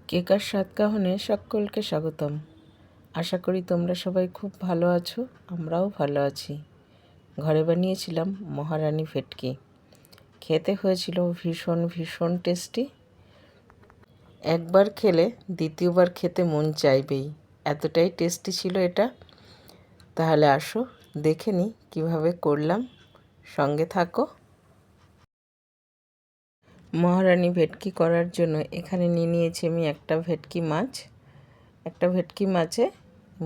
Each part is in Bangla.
কেকার স্বাদ কাহনে সকলকে স্বাগতম। আশা করি তোমরা সবাই খুব ভালো আছো, আমরাও ভালো আছি। ঘরে বানিয়েছিলাম মহারানী ভেটকি, খেতে হয়েছিল ভীষণ ভীষণ টেস্টি। একবার খেলে দ্বিতীয়বার খেতে মন চাইবেই, এতটাই টেস্টি ছিল এটা। তাহলে আসো দেখে নিই কীভাবে করলাম, সঙ্গে থাকো। মহারানী ভেটকি করার জন্য এখানে নিয়ে নিয়েছি আমি একটা ভেটকি মাছ। একটা ভেটকি মাছে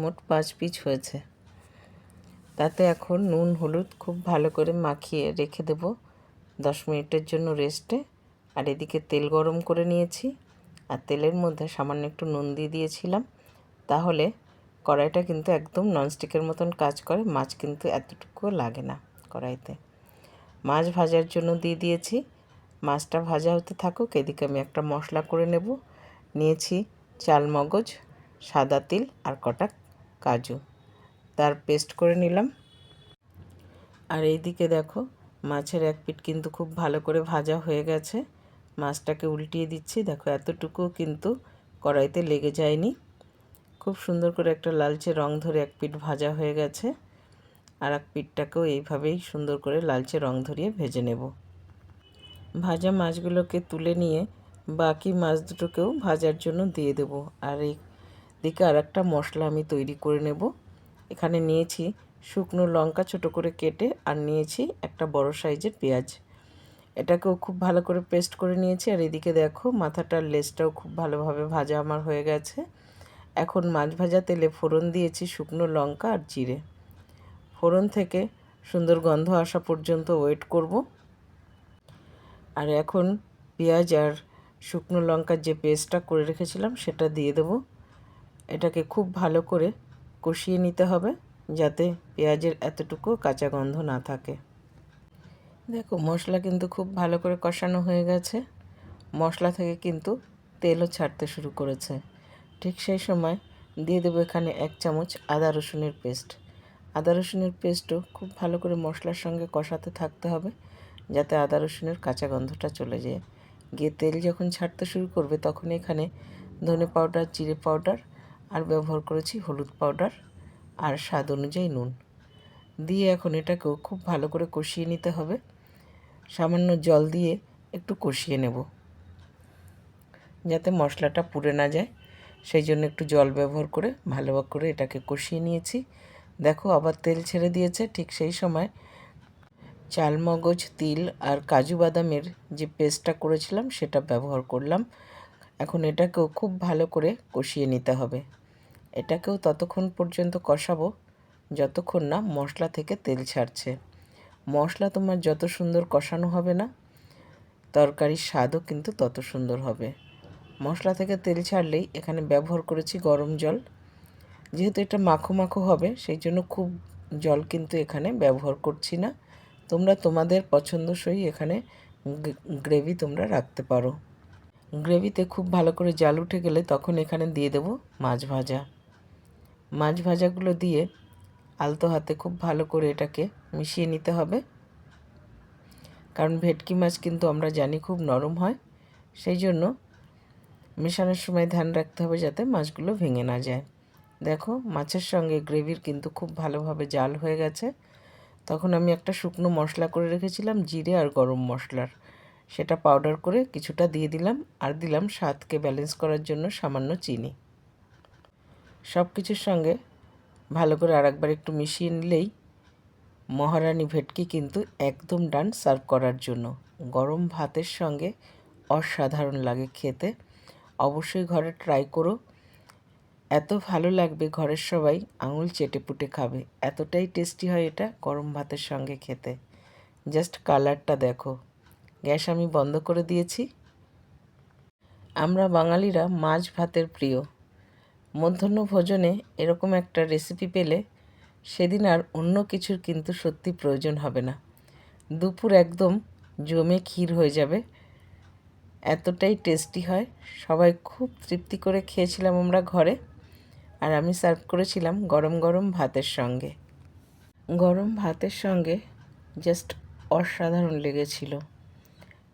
মোট 5 পিস হয়েছে। তাতে এখন নুন হলুদ খুব ভালো করে মাখিয়ে রেখে দেব 10 মিনিটের জন্য রেস্টে। আর এদিকে তেল গরম করে নিয়েছি, আর তেলের মধ্যে সামান্য একটু নুন দিয়ে দিয়েছিলাম। তাহলে কড়াইটা কিন্তু একদম ননস্টিকের মতন কাজ করে, মাছ কিন্তু এতটুকুও লাগে না কড়াইতে। মাছ ভাজার জন্য দিয়ে দিয়েছি, মাছটা ভাজা হতে থাকুক। এদিকে আমি একটা মশলা করে নেব। নিয়েছি চালমগজ, সাদা তিল আর কটা কাজু, তার পেস্ট করে নিলাম। আর এইদিকে দেখো মাছের এক পিঠ কিন্তু খুব ভালো করে ভাজা হয়ে গেছে। মাছটাকে উল্টিয়ে দিচ্ছি, দেখো এতটুকু কিন্তু কড়াইতে লেগে যায়নি। খুব সুন্দর করে একটা লালচে রং ধরে এক পিঠ ভাজা হয়ে গেছে। আর এক পিঠটাকেও এইভাবেই সুন্দর করে লালচে রং ধরিয়ে ভেজে নেব। ভাজা মাছগুলোকে তুলে নিয়ে বাকি মাছ দুটোকেও ভাজার জন্য দিয়ে দেব। আর এই দিকে আর একটা মশলা আমি তৈরি করে নেব। এখানে নিয়েছি শুকনো লঙ্কা ছোটো করে কেটে, আর নিয়েছি একটা বড় সাইজের পেঁয়াজ। এটাকেও খুব ভালো করে পেস্ট করে নিয়েছি। আর এদিকে দেখো মাথাটার লেজটাও খুব ভালোভাবে ভাজা আমার হয়ে গেছে। এখন মাছ ভাজা তেলে ফোড়ন দিয়েছি শুকনো লঙ্কা আর জিরে। ফোড়ন থেকে সুন্দর গন্ধ আসা পর্যন্ত ওয়েট করব। আর এখন পেঁয়াজ আর শুকনো লঙ্কার যে পেস্টটা করে রেখেছিলাম সেটা দিয়ে দেব। এটাকে খুব ভালো করে কষিয়ে নিতে হবে, যাতে পেঁয়াজের এতটুকু কাঁচা গন্ধ না থাকে। দেখো মশলা কিন্তু খুব ভালো করে কষানো হয়ে গেছে। মশলা থেকে কিন্তু তেলও ছাড়তে শুরু করেছে। ঠিক সেই সময় দিয়ে দেবো এখানে 1 চামচ আদা রসুনের পেস্ট। আদা রসুনের পেস্টও খুব ভালো করে মশলার সঙ্গে কষাতে থাকতে হবে, যাতে আদা রসুনের কাঁচা গন্ধটা চলে যায়। গিয়ে তেল যখন ছাড়তে শুরু করবে তখন এখানে ধনে পাউডার, জিরে পাউডার আর ব্যবহার করেছি হলুদ পাউডার আর স্বাদ অনুযায়ী নুন দিয়ে এখন এটাকেও খুব ভালো করে কষিয়ে নিতে হবে। সামান্য জল দিয়ে একটু কষিয়ে নেব, যাতে মশলাটা পুড়ে না যায়। সেই জন্য একটু জল ব্যবহার করে ভালো করে এটাকে কষিয়ে নিয়েছি। দেখো আবার তেল ছেড়ে দিয়েছে। ঠিক সেই সময় চালমগজ, তিল আর কাজু বাদামের যে পেস্টটা করেছিলাম সেটা ব্যবহার করলাম। এখন এটাকেও খুব ভালো করে কষিয়ে নিতে হবে। এটাকেও ততক্ষণ পর্যন্ত কষাবো যতক্ষণ না মশলা থেকে তেল ছাড়ছে। মশলা তোমার যত সুন্দর কষানো হবে না, তরকারির স্বাদও কিন্তু তত সুন্দর হবে। মশলা থেকে তেল ছাড়লেই এখানে ব্যবহার করেছি গরম জল। যেহেতু এটা মাখো মাখো হবে, সেই জন্য খুব জল কিন্তু এখানে ব্যবহার করছি না। তোমরা তোমাদের পছন্দসই এখানে গ্রেভি তোমরা রাখতে পারো। গ্রেভিতে খুব ভালো করে জাল উঠে গেলে তখন এখানে দিয়ে দেব মাছ ভাজা। মাছ ভাজাগুলো দিয়ে আলতো হাতে খুব ভালো করে এটাকে মিশিয়ে নিতে হবে, কারণ ভেটকি মাছ কিন্তু আমরা জানি খুব নরম হয়। সেই জন্য মেশানোর সময় ধ্যান রাখতে হবে যাতে মাছগুলো ভেঙে না যায়। দেখো মাছের সঙ্গে গ্রেভির কিন্তু খুব ভালোভাবে জাল হয়ে গেছে। তখন আমি একটা শুকনো মশলা করে রেখেছিলাম জিরে আর গরম মশলার, সেটা পাউডার করে কিছুটা দিয়ে দিলাম। আর দিলাম স্বাদকে ব্যালেন্স করার জন্য সামান্য চিনি। সব কিছুর সঙ্গে ভালো করে আরেকবার একটু মিশিয়ে নিলেই মহারানী ভেটকি কিন্তু একদম ডান সার্ভ করার জন্য। গরম ভাতের সঙ্গে অসাধারণ লাগে খেতে। অবশ্যই ঘরে ট্রাই করো, এত ভালো লাগবে ঘরের সবাই আঙুল চেটেপুটে খাবে। এতটাই টেস্টি হয় এটা গরম ভাতের সঙ্গে খেতে। জাস্ট কালারটা দেখো। গ্যাস আমি বন্ধ করে দিয়েছি। আমরা বাঙালিরা মাছ ভাতের প্রিয়। মধ্যাহ্ন ভোজনে এরকম একটা রেসিপি পেলে সেদিন আর অন্য কিছুর কিন্তু সত্যি প্রয়োজন হবে না। দুপুর একদম জমে ক্ষীর হয়ে যাবে, এতটাই টেস্টি হয়। সবাই খুব তৃপ্তি করে খেয়েছিলাম আমরা ঘরে। আর আমি সার্ভ করেছিলাম গরম গরম ভাতের সঙ্গে। গরম ভাতের সঙ্গে জাস্ট অসাধারণ লেগেছিল।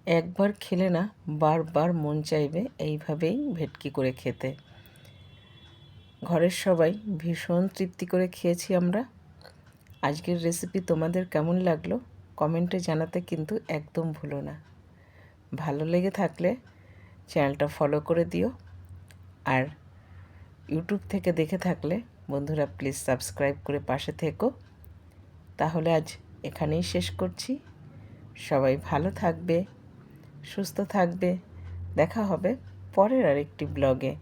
একবার খেলে না বারবার মন চাইবে এইভাবেই ভেটকি করে খেতে। ঘরের সবাই ভীষণ তৃপ্তি করে খেয়েছি আমরা। আজকের রেসিপি তোমাদের কেমন লাগলো কমেন্টে জানাতে কিন্তু একদম ভুলো না। ভালো লেগে থাকলে চ্যানেলটা ফলো করে দিও, আর ইউটিউব থেকে দেখে থাকলে বন্ধুরা প্লিজ সাবস্ক্রাইব করে পাশে থেকো। তাহলে আজ এখানেই শেষ করছি। সবাই ভালো থাকবে, সুস্থ থাকবে। দেখা হবে পরের আরেকটি ব্লগে।